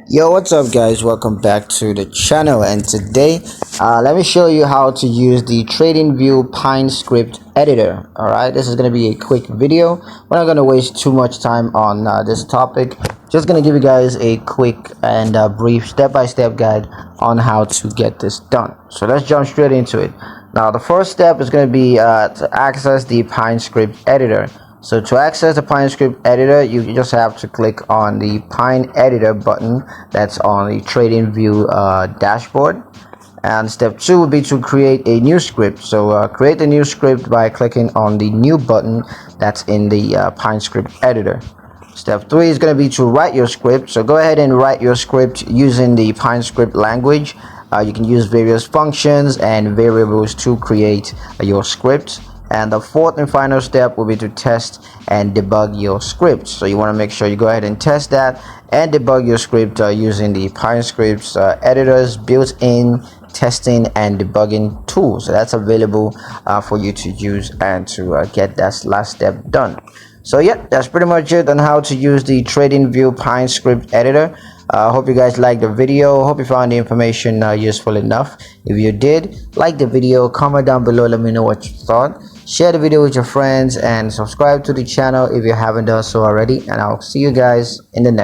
Yo, what's up guys, welcome back to the channel. And today let me show you how to use the Tradingview Pinescript editor. All right, this is going to be a quick video. We're not going to waste too much time on this topic. Just going to give you guys a quick and brief step-by-step guide on how to get this done. So let's jump straight into it. Now the first step is going to be to access the Pinescript editor. So to access the Pinescript editor, you just have to click on the Pine Editor button that's on the Tradingview dashboard. And step 2 would be to create a new script. So create a new script by clicking on the new button that's in the Pinescript editor. Step 3 is going to be to write your script. So go ahead and write your script using the Pinescript language. You can use various functions and variables to create your script. And the fourth and final step will be to test and debug your script. So you want to make sure you go ahead and test that and debug your script using the Pinescript's editor's built-in testing and debugging tool. So that's available for you to use and to get that last step done. So yeah, that's pretty much it on how to use the Tradingview Pinescript editor. Hope you guys liked the video. Hope you found the information useful enough. If you did, like the video, comment down below, let me know what you thought. Share the video with your friends and subscribe to the channel if you haven't done so already, and I'll see you guys in the next